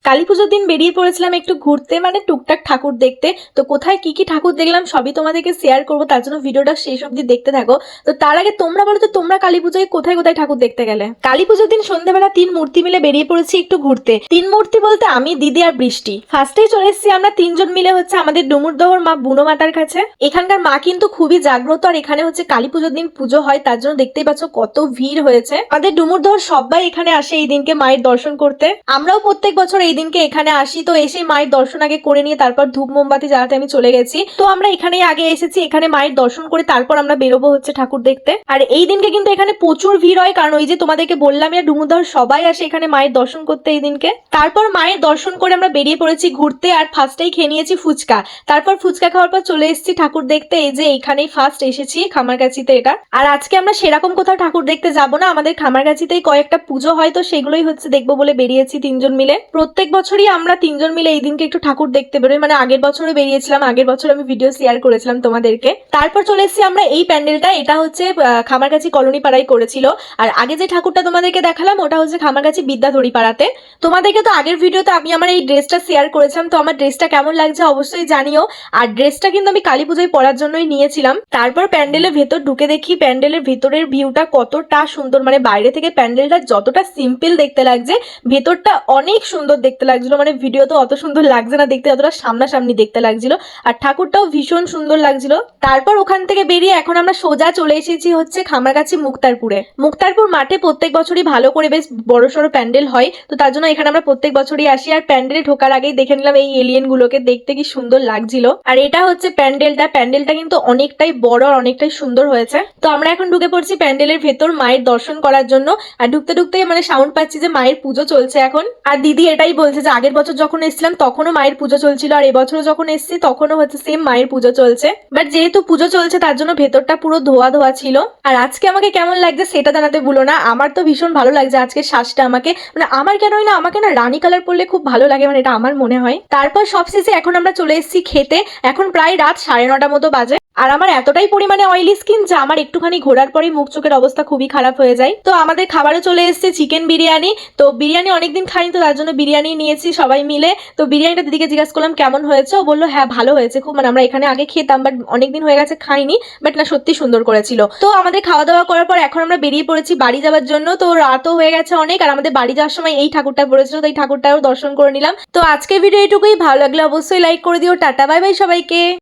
কালী পুজোর দিন বেরিয়ে পড়েছিলাম একটু ঘুরতে, মানে টুকটাক ঠাকুর দেখতে। তো কোথায় কি কি ঠাকুর দেখলাম সবই তোমাদেরকে শেয়ার করবো, তার জন্য ভিডিওটা শেষ অবধি দেখতে থাকো। তো তার আগে তোমরা বলো তো, তোমরা কালী পুজোয় কোথায় কোথায় ঠাকুর দেখতে গেলে? কালী পুজোর দিন সন্ধ্যাবেলা 3 মূর্তি মিলে বেরিয়ে পড়েছি একটু ঘুরতে। 3 মূর্তি বলতে আমি, দিদি আর বৃষ্টি। ফার্স্টেই চলে এসেছি আমরা 3 জন মিলে হচ্ছে আমাদের ডুমুরদহর মা বুনো মাতার কাছে। এখানকার মা কিন্তু খুবই জাগ্রত, আর এখানে হচ্ছে কালী পুজোর দিন পুজো হয়, তার জন্য দেখতেই পাচ্ছ কত ভিড় হয়েছে। আমাদের ডুমুরদহর সবাই এখানে আসে এই দিনকে মায়ের দর্শন করতে। আমরাও প্রত্যেক বছর এই দিনকে এখানে আসি। তো এসে মায়ের দর্শন আগে করে নিয়ে তারপর ধূপ মোমবাতি জ্বালাতে আমি চলে গেছি। তো আমরা এখানেই আগে এসেছি, এখানে মায়ের দর্শন করে তারপর আমরা বেরোবো হচ্ছে ঠাকুর দেখতে। আর এই দিনকে কিন্তু এখানে প্রচুর ভিড় হয়, কারণ ওই যে তোমাদেরকে বললাম ডুমুরদহর সবাই আসে এখানে মায়ের দর্শন করতে এই দিনকে। তারপর মায়ের দর্শন করে আমরা বেরিয়ে পড়েছি ঘুরতে, আর ফার্স্টেই খেয়ে নিয়েছি ফুচকা। তারপর ফুচকা খাওয়ার পর চলে এসেছি ঠাকুর দেখতে। এই যে এইখানেই ফার্স্ট এসেছি, খামারগাছিতে এটা। আর আজকে আমরা সেরকম কোথাও ঠাকুর দেখতে যাব না, আমাদের খামারগাছিতেই কয়েকটা পুজো হয়, তো সেগুলোই হচ্ছে দেখবো বলে বেরিয়েছি 3 জন মিলে। প্রত্যেক বছরই আমরা 3 জন মিলে এই দিনকে একটু ঠাকুর দেখতে বেরোই, মানে আগের বছরও বেরিয়েছিলাম, আগের বছর আমি ভিডিও শেয়ার করেছিলাম তোমাদেরকে। তারপর চলে এসেছি আমরা এই প্যান্ডেলটা, এটা হচ্ছে খামারগাছি কলোনি পাড়ায় করেছিল। আর আগে যে ঠাকুরটা তোমাদেরকে দেখালাম ওটা হচ্ছে খামারগাছি বিদ্যাধরী পাড়াতে। তোমাদেরকে তো আগের ভিডিওতে আমি আমার এই ড্রেসটা শেয়ার করেছিলাম, তো আমার ড্রেসটা কেমন লাগছে অবশ্যই জানিও। আর ড্রেসটা কিন্তু আমি কালী পুজোয় পরার জন্যই নিয়েছিলাম। তারপর প্যান্ডেলের ভেতর ঢুকে দেখি প্যান্ডেলের ভেতরের ভিউটা কতটা সুন্দর, মানে বাইরে থেকে প্যান্ডেলটা যতটা সিম্পল দেখতে লাগছে, ভেতরটা অনেক সুন্দর দেখতে লাগছিল। মানে ভিডিও তো অত সুন্দর লাগছে না দেখতে, যতটা সামনাসামনি দেখতে লাগছিল। আর ঠাকুরটাও ভীষণ সুন্দর লাগছিল। তারপর ওখান থেকে বেরিয়ে এখন আমরা সোজা চলে এসেছি হচ্ছে খামারগাছি মুক্তারপুরে। মুক্তারপুর মাঠে প্রত্যেক বছরই ভালো করে বেশ বড়সড় প্যান্ডেল হয়, তো তার জন্য এখানে আমরা প্রত্যেক বছরই আসি। আর প্যান্ডেলে ঢোকার আগেই দেখে নিলাম এই এলিয়েন গুলোকে, দেখতে কি সুন্দর লাগছিল। আর এটা হচ্ছে প্যান্ডেলটা কিন্তু অনেকটাই বড় আর অনেকটাই সুন্দর হয়েছে। তো আমরা এখন ঢুকে পড়ছি প্যান্ডেলের ভেতর মায়ের দর্শন করার জন্য। আর ঢুকতে ঢুকতে মানে সাউন্ড পাচ্ছি যে মায়ের পুজো চলছে এখন। আর দিদি এটাই বলছে যে আগের বছর যখন এসেছিলাম তখনও মায়ের পুজো চলছিল, আর এবছরও যখন এসেছি তখনও হচ্ছে সেম মায়ের পুজো চলছে। বাট যেহেতু পুজো চলছে তার জন্য ভেতরটা পুরো ধোয়া ধোয়া ছিল। আর আজকে আমাকে কেমন লাগছে সেটা জানাতে ভুলো না। আমার তো ভীষণ ভালো লাগছে আজকে সাজটা আমাকে, মানে আমার কেনই না, আমাকে না রানী কালার পরলে খুব ভালো লাগে, মানে এটা আমার মনে হয়। তারপর সবশেষে এখন আমরা চলে এসেছি খেতে। এখন প্রায় রাত 9:30 মতো বাজে। আর আমার এতটাই পরিমাণে অয়েলি স্কিন যে আমার একটুখানি ঘোরার পরেই মুখ চোখের অবস্থা খুবই খারাপ হয়ে যায়। তো আমাদের খাবারও চলে এসেছে চিকেন বিরিয়ানি। তো বিরিয়ানি অনেকদিন খাইনি, তো তার জন্য বিরিয়ানি নিয়েছি সবাই মিলে। তো বিরিয়ানিটা দিদিকে জিজ্ঞাসা করলাম কেমন হয়েছে, ও বললো হ্যাঁ ভালো হয়েছে খুব, মানে আমরা এখানে আগে খেতাম বাট অনেকদিন হয়ে গেছে খাইনি, বাট না সত্যি সুন্দর করেছিল। তো আমাদের খাওয়া দাওয়া করার পর এখন আমরা বেরিয়ে পড়েছি বাড়ি যাওয়ার জন্য। তো রাতও হয়ে গেছে অনেক, আর আমাদের বাড়ি যাওয়ার সময় এই ঠাকুরটা পড়েছিল, তো এই ঠাকুরটাও দর্শন করে নিলাম। তো আজকের ভিডিও এইটুকুই, ভালো লাগলে অবশ্যই লাইক করে দিও। টাটা বাই বাই সবাইকে।